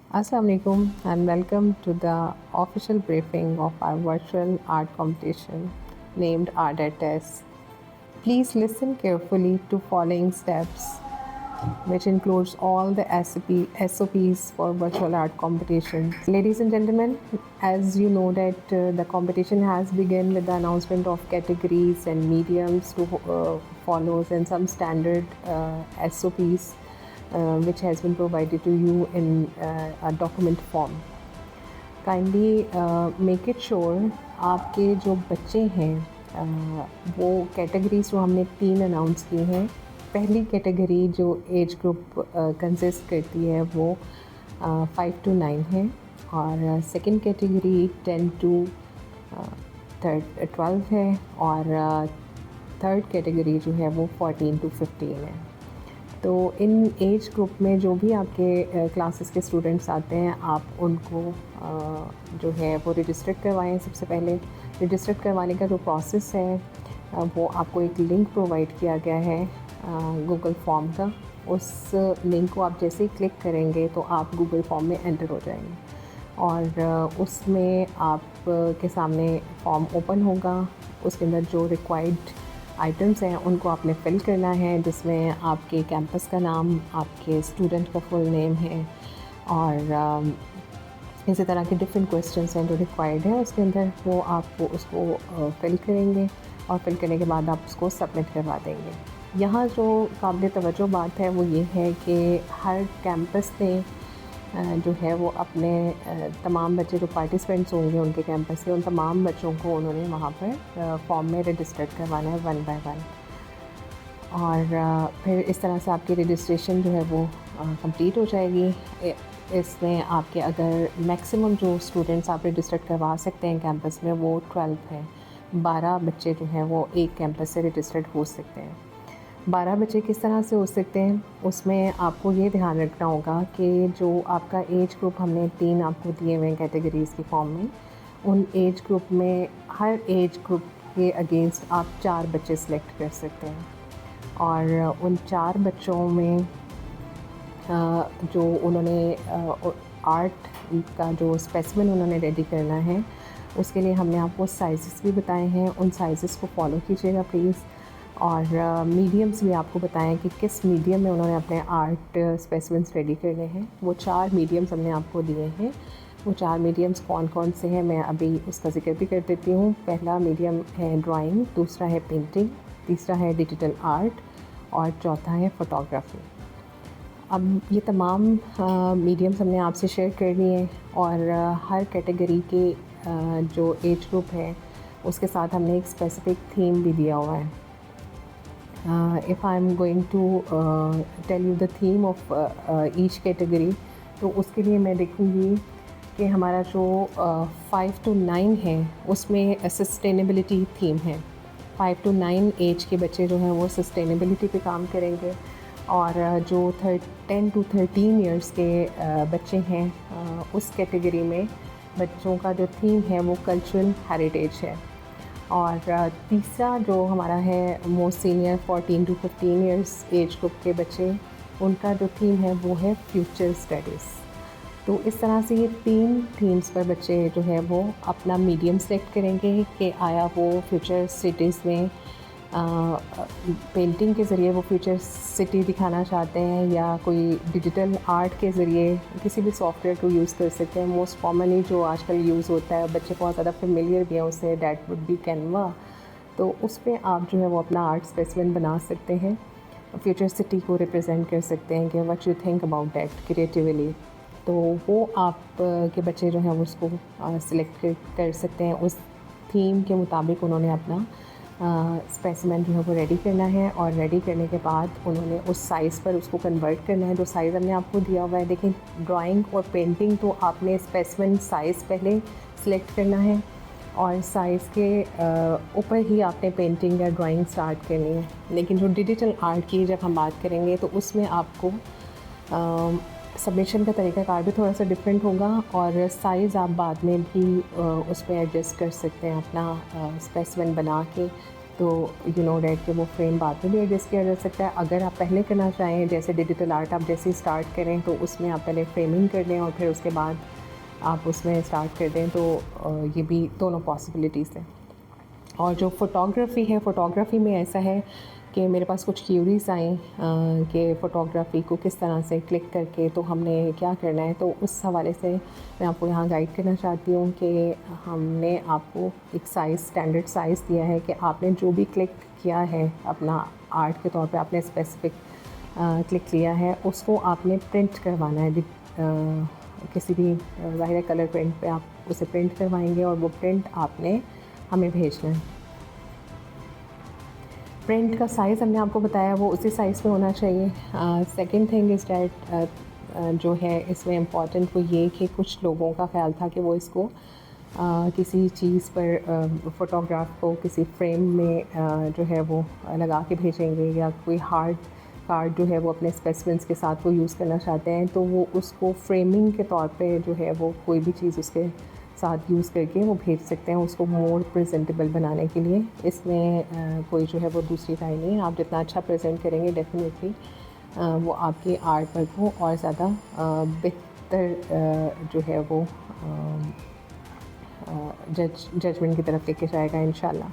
Assalamu alaikum and welcome to the official briefing of our virtual art competition named Art at Test. Please listen carefully to following steps, which includes all the SOPs for virtual art competitions. Ladies and gentlemen, as you know that the competition has begun with the announcement of categories and mediums to follow and some standard SOPs which has been provided to you in a document form. Kindly make it sure आपके जो बच्चे हैं वो categories जो हमने 3 announce की हैं। पहली कैटेगरी जो एज ग्रुप कंसिस्ट करती है वो 5 to 9 है और सेकंड कैटेगरी 10 to 12 है और थर्ड कैटेगरी जो है वो 14 to 15 है। तो इन एज ग्रुप में जो भी आपके क्लासेस के स्टूडेंट्स आते हैं आप उनको जो है वो रजिस्टर करवाएं। सबसे पहले रजिस्टर करवाने का जो प्रोसेस है वो आपको एक लिंक प्रोवाइड किया गया है गूगल फॉर्म का। उस लिंक को आप जैसे ही क्लिक करेंगे तो आप गूगल फॉर्म में एंटर हो जाएंगे और उसमें आप के सामने फॉर्म ओपन होगा। उसके अंदर जो रिक्वायर्ड आइटम्स हैं उनको आपने फ़िल करना है, जिसमें आपके कैंपस का नाम, आपके स्टूडेंट का फुल नेम है और इसी तरह के डिफरेंट क्वेश्चंस हैं जो रिक्वायर्ड है उसके अंदर। वो आप उसको फ़िल करेंगे और फिल करने के बाद आप उसको सबमिट करवा देंगे। यहाँ जो काबिल तवज्जो बात है वो ये है कि हर कैंपस ने जो है वो अपने तमाम बच्चे जो पार्टिसिपेंट्स होंगे उनके कैंपस के, उन तमाम बच्चों को उन्होंने वहाँ पर फॉर्म में रजिस्टर्ड करवाना है 1 by 1 और फिर इस तरह से आपकी रजिस्ट्रेशन जो है वो कंप्लीट हो जाएगी। इसमें आपके अगर मैक्सिमम जो स्टूडेंट्स आप रजिस्टर्ड करवा सकते हैं कैंपस में वो 12 हैं। 12 बच्चे जो हैं वो एक कैंपस से रजिस्टर्ड हो सकते हैं। 12 बच्चे किस तरह से हो सकते हैं, उसमें आपको ये ध्यान रखना होगा कि जो आपका एज ग्रुप हमने 3 आपको दिए हुए हैं कैटेगरीज़ की फॉर्म में, उन एज ग्रुप में हर एज ग्रुप के अगेंस्ट आप 4 बच्चे सेलेक्ट कर सकते हैं और उन 4 बच्चों में जो उन्होंने आर्ट का जो स्पेसिमेन उन्होंने रेडी करना है उसके लिए हमने आपको साइज़ेस भी बताए हैं। उन साइज़ेस को फॉलो कीजिएगा प्लीज़ और मीडियम्स भी आपको बताएं कि किस मीडियम में उन्होंने अपने आर्ट स्पेसिमेंस रेडी करने हैं। वो 4 मीडियम्स हमने आपको दिए हैं। वो 4 मीडियम्स कौन कौन से हैं मैं अभी उसका ज़िक्र भी कर देती हूँ। पहला मीडियम है ड्राइंग, दूसरा है पेंटिंग, तीसरा है डिजिटल आर्ट और चौथा है फ़ोटोग्राफी। अब ये तमाम मीडियम्स हमने आपसे शेयर कर लिए हैं और हर कैटेगरी के जो एज ग्रुप है उसके साथ हमने एक स्पेसिफ़िक थीम भी दिया हुआ है। if I'm going to tell you the theme of each category, तो उसके लिए मैं देखूँगी कि हमारा जो 5 to 9 है उसमें सस्टेनेबिलिटी थीम है। 5 to 9 एज के बच्चे जो हैं वो सस्टेनेबिलिटी पे काम करेंगे और जो 10 to 13 इयर्स के बच्चे हैं उस कैटेगरी में बच्चों का जो थीम है वो कल्चरल हेरिटेज है और तीसरा जो हमारा है most senior 14 to 15 years age group के बच्चे, उनका जो थीम है वो है फ्यूचर स्टडीज़। तो इस तरह से ये 3 थीम्स पर बच्चे जो है वो अपना मीडियम सेलेक्ट करेंगे कि आया वो फ्यूचर सिटीज़ में पेंटिंग के ज़रिए वो फ्यूचर सिटी दिखाना चाहते हैं या कोई डिजिटल आर्ट के ज़रिए किसी भी सॉफ्टवेयर को यूज़ कर सकते हैं। मोस्ट कॉमनली जो आजकल यूज़ होता है, बच्चे बहुत ज़्यादा फेमिलियर भी हैं उससे, डैट वुड बी कैनवा। तो उस पर आप जो है वो अपना आर्ट स्पेसिमेन बना सकते हैं, फ्यूचर सिटी को रिप्रेजेंट कर सकते हैं कि what you think about that creatively. तो वो आप के बच्चे जो हैं वो उसको सिलेक्ट कर सकते हैं। उस थीम के मुताबिक उन्होंने अपना स्पेसिमेन जो है वो रेडी करना है और रेडी करने के बाद उन्होंने उस साइज़ पर उसको कन्वर्ट करना है जो साइज़ हमने आपको दिया हुआ है। देखिए ड्राइंग और पेंटिंग तो आपने स्पेसिमेन साइज़ पहले सिलेक्ट करना है और साइज़ के ऊपर ही आपने पेंटिंग या ड्राइंग स्टार्ट करनी है। लेकिन जो डिजिटल आर्ट की जब हम बात करेंगे तो उसमें आपको सबमिशन का तरीक़ाकार भी थोड़ा सा डिफरेंट होगा और साइज़ आप बाद में भी उस पर एडजस्ट कर सकते हैं अपना स्पेसिमेन बना के तो यू नो डेट कि वो फ्रेम बाद में भी एडजस्ट किया जा सकता है। अगर आप पहले करना चाहें, जैसे डिजिटल आर्ट आप जैसे स्टार्ट करें तो उसमें आप पहले फ्रेमिंग कर लें और फिर उसके बाद आप उसमें स्टार्ट कर दें, तो ये भी दोनों पॉसिबिलिटीज़ हैं। और जो फ़ोटोग्राफ़ी है, फ़ोटोग्राफ़ी में ऐसा है कि मेरे पास कुछ क्यूरीज़ आई कि फ़ोटोग्राफ़ी को किस तरह से क्लिक करके तो हमने क्या करना है। तो उस हवाले से मैं आपको यहाँ गाइड करना चाहती हूँ कि हमने आपको एक साइज़, स्टैंडर्ड साइज़ दिया है कि आपने जो भी क्लिक किया है अपना आर्ट के तौर पे, आपने स्पेसिफ़िक क्लिक लिया है, उसको आपने प्रिंट करवाना है। किसी भी ज़ाहिर कलर प्रिंट पे आप उसे प्रिंट करवाएंगे और वो प्रिंट आपने हमें भेजना है। प्रिंट का साइज़ हमने आपको बताया, वो उसी साइज़ में होना चाहिए। सेकंड थिंग इज़ डैट जो है इसमें इम्पॉर्टेंट वो ये कि कुछ लोगों का ख़्याल था कि वो इसको किसी चीज़ पर फ़ोटोग्राफ को किसी फ्रेम में जो है वो लगा के भेजेंगे, या कोई हार्ड कार्ड जो है वो अपने स्पेसिमेंस के साथ वो यूज़ करना चाहते हैं, तो वो उसको फ्रेमिंग के तौर पे जो है वो कोई भी चीज़ उसके साथ यूज़ करके वो भेज सकते हैं उसको मोर प्रेजेंटेबल बनाने के लिए। इसमें कोई जो है वो दूसरी राय नहीं है। आप जितना अच्छा प्रेजेंट करेंगे डेफिनेटली वो आपके आर्ट वर्क को और ज़्यादा बेहतर जो है वो जजमेंट की तरफ लेके जाएगा इंशाल्लाह।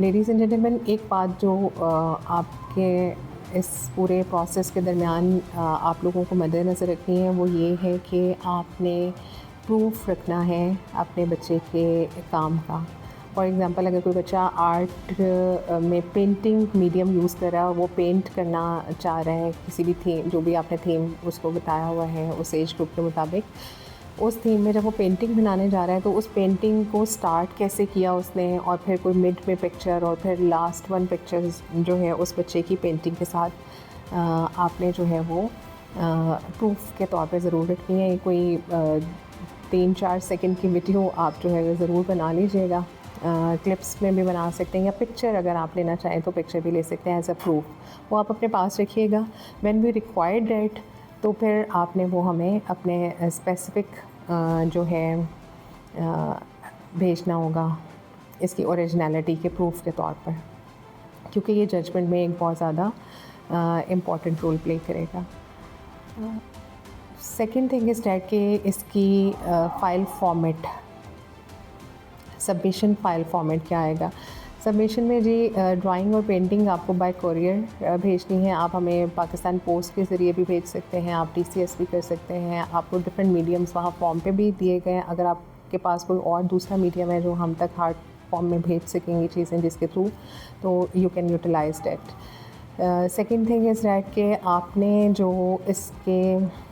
लेडीज़ एंड जेंटलमैन, एक बात जो आपके इस पूरे प्रोसेस के दरमियान आप लोगों को मद्देनज़र रखनी है वो ये है कि आपने प्रूफ रखना है अपने बच्चे के काम का। फॉर एग्ज़ाम्पल, अगर कोई बच्चा आर्ट में पेंटिंग मीडियम यूज़ कर रहा है और वो पेंट करना चाह रहा है किसी भी थीम, जो भी आपने थीम उसको बताया हुआ है उस एज ग्रुप के मुताबिक, उस थीम में जब वो पेंटिंग बनाने जा रहा है तो उस पेंटिंग को स्टार्ट कैसे किया उसने, और फिर कोई मिड में पिक्चर और फिर लास्ट वन पिक्चर जो है उस बच्चे की पेंटिंग के साथ आपने जो है वो प्रूफ के तौर पे ज़रूर रखनी है। कोई 3-4 सेकंड की वीडियो आप जो है ज़रूर बना लीजिएगा। क्लिप्स में भी बना सकते हैं, या पिक्चर अगर आप लेना चाहें तो पिक्चर भी ले सकते हैं एज अ प्रूफ। वो आप अपने पास रखिएगा। व्हेन वी रिक्वायर्ड डेट, तो फिर आपने वो हमें अपने स्पेसिफ़िक जो है भेजना होगा इसकी ओरिजिनलिटी के प्रूफ के तौर पर, क्योंकि ये जजमेंट में एक बहुत ज़्यादा इम्पॉर्टेंट रोल प्ले करेगा। सेकंड थिंग इज़ डैट कि इसकी file format, submission file format क्या आएगा। सबमिशन में जी ड्राइंग और पेंटिंग आपको बाय कोरियर भेजनी है। आप हमें पाकिस्तान पोस्ट के ज़रिए भी भेज सकते हैं, आप TCS भी कर सकते हैं। आपको डिफरेंट मीडियम्स वहाँ फॉर्म पे भी दिए गए हैं। अगर आपके पास कोई और दूसरा मीडियम है जो हम तक हार्ड फॉर्म में भेज सकेंगी चीज़ें जिसके थ्रू, तो you can utilise that. Second thing is that कि आपने जो इसके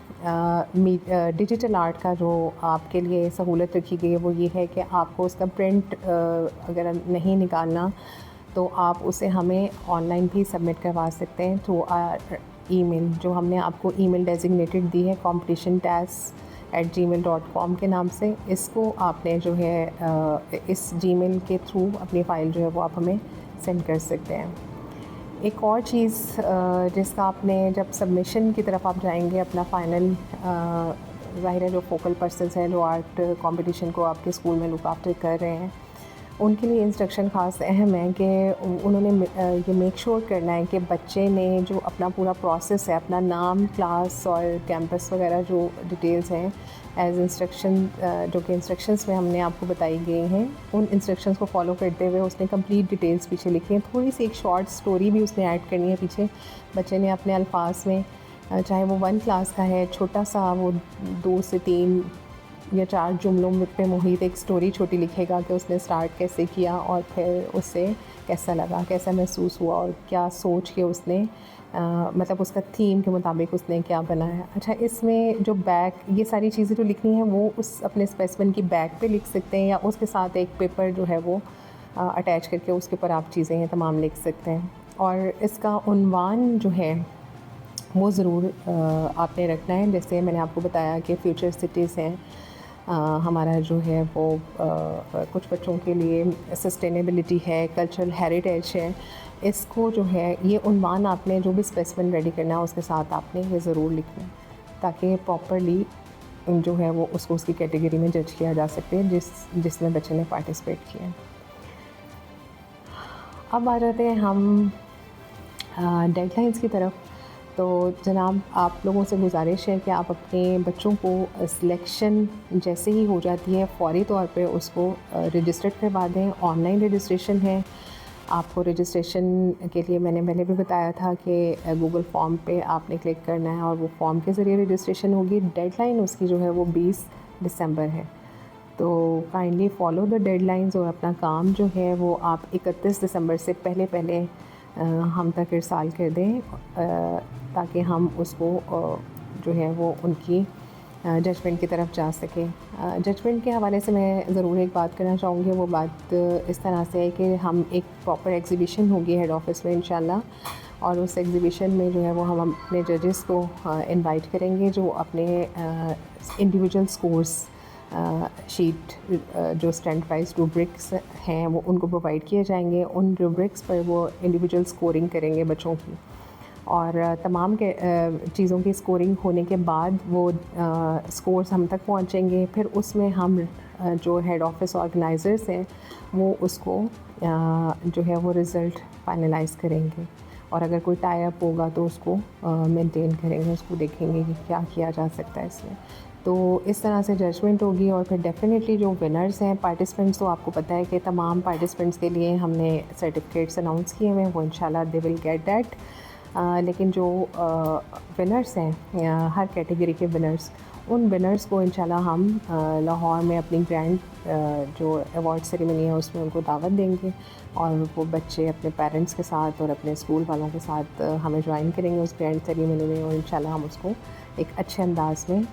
डिजिटल आर्ट का जो आपके लिए सहूलत रखी गई है वो ये है कि आपको उसका प्रिंट अगर नहीं निकालना तो आप उसे हमें ऑनलाइन भी सबमिट करवा सकते हैं थ्रू आवर ईमेल, जो हमने आपको ईमेल डेजिग्नेटेड दी है completiontask@gmail.com के नाम से। इसको आपने जो है इस जीमेल के थ्रू अपनी फ़ाइल जो है वो आप हमें सेंड कर सकते हैं। एक और चीज़ जिसका आपने जब सबमिशन की तरफ आप जाएंगे, अपना फ़ाइनल ज़ाहिर है जो फोकल पर्सन्स हैं जो आर्ट कंपटीशन को आपके स्कूल में लुक आफ्टर कर रहे हैं, उनके लिए इंस्ट्रक्शन ख़ास अहम है कि उन्होंने ये मेक श्योर करना है कि बच्चे ने जो अपना पूरा प्रोसेस है, अपना नाम, क्लास और कैंपस वगैरह जो डिटेल्स हैं एज इंस्ट्रक्शन, जो कि इंस्ट्रक्शंस में हमने आपको बताई गई हैं, उन इंस्ट्रक्शंस को फॉलो करते हुए उसने कंप्लीट डिटेल्स पीछे लिखी हैं। थोड़ी सी एक शॉर्ट स्टोरी भी उसने ऐड करनी है पीछे। बच्चे ने अपने अल्फाज में, चाहे वो 1 क्लास का है, छोटा सा वो 2 से 3 या 4 जुमलों पे मुहित एक स्टोरी छोटी लिखेगा कि उसने स्टार्ट कैसे किया और फिर उससे कैसा लगा, कैसा महसूस हुआ और क्या सोच के उसने मतलब उसका थीम के मुताबिक उसने क्या बनाया। अच्छा, इसमें जो बैक, ये सारी चीज़ें जो लिखनी है वो उस अपने स्पेसिमेन की बैक पे लिख सकते हैं, या उसके साथ एक पेपर जो है वो अटैच करके उसके ऊपर आप चीज़ें हैं तमाम लिख सकते हैं। और इसका उन्वान जो है वो ज़रूर आपने रखना है। जैसे मैंने आपको बताया कि फ्यूचर सिटीज़ हैं हमारा जो है वो कुछ बच्चों के लिए सस्टेनेबिलिटी है, कल्चरल हेरिटेज है। इसको जो है ये उन्वान आपने जो भी स्पेसिमेन रेडी करना है उसके साथ आपने ये ज़रूर लिखना है, ताकि प्रॉपरली जो है वो उसको उसकी कैटेगरी में जज किया जा सके जिसमें बच्चे ने पार्टिसिपेट किया। अब आ जाते हैं हम डेडलाइंस की तरफ। तो जनाब, आप लोगों से गुजारिश है कि आप अपने बच्चों को सिलेक्शन जैसे ही हो जाती है फ़ौरी तौर पे उसको रजिस्टर्ड करवा दें। ऑनलाइन रजिस्ट्रेशन है। आपको रजिस्ट्रेशन के लिए मैंने पहले भी बताया था कि गूगल फॉर्म पे आपने क्लिक करना है और वो फॉर्म के ज़रिए रजिस्ट्रेशन होगी। डेडलाइन उसकी जो है वो 20 दिसंबर है। तो काइंडली फॉलो द डेडलाइंस और अपना काम जो है वो आप 31 दिसंबर से पहले पहले हम तक इरसाल कर दें, ताकि हम उसको जो है वो उनकी जजमेंट की तरफ जा सके। जजमेंट के हवाले से मैं ज़रूर एक बात करना चाहूँगी। वो बात इस तरह से है कि हम एक प्रॉपर एग्ज़िबिशन होगी हेड ऑफ़िस में इंशाल्लाह, और उस एग्ज़िबिशन में जो है वो हम अपने जजेस को इनवाइट करेंगे, जो अपने इंडिविजुअल स्कोर्स शीट जो स्टैंड वाइज रूब्रिक्स हैं वो उनको प्रोवाइड किए जाएंगे। उन रूब्रिक्स पर वो इंडिविजुअल स्कोरिंग करेंगे बच्चों की, और तमाम के चीज़ों की स्कोरिंग होने के बाद वो स्कोर्स हम तक पहुंचेंगे। फिर उसमें हम जो हेड ऑफ़िस ऑर्गेनाइज़र्स हैं वो उसको जो है वो रिज़ल्ट फाइनलाइज़ करेंगे, और अगर कोई टाई अप होगा तो उसको मेंटेन करेंगे, उसको देखेंगे कि क्या किया जा सकता है इसमें। तो इस तरह से जजमेंट होगी। और फिर डेफ़िनेटली जो विनर्स हैं, पार्टिसिपेंट्स, तो आपको पता है कि तमाम पार्टिसिपेंट्स के लिए हमने सर्टिफिकेट्स अनाउंस किए हुए हैं, वो इंशाल्लाह दे विल गेट दैट। लेकिन जो विनर्स हैं, हर कैटेगरी के विनर्स, उन विनर्स को इंशाल्लाह हम लाहौर में अपनी ग्रैंड जो अवार्ड सेरेमनी है उसमें उनको दावत देंगे, और वो बच्चे अपने पेरेंट्स के साथ और अपने स्कूल वालों के साथ हमें ज्वाइन करेंगे उस ग्रैंड सेरेमनी में, और इंशाल्लाह हम उसको एक अच्छे अंदाज में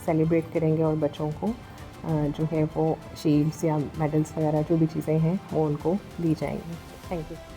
सेलिब्रेट करेंगे, और बच्चों को जो है वो शील्ड्स या मेडल्स वगैरह जो भी चीज़ें हैं वो उनको दी जाएंगी। Thank you.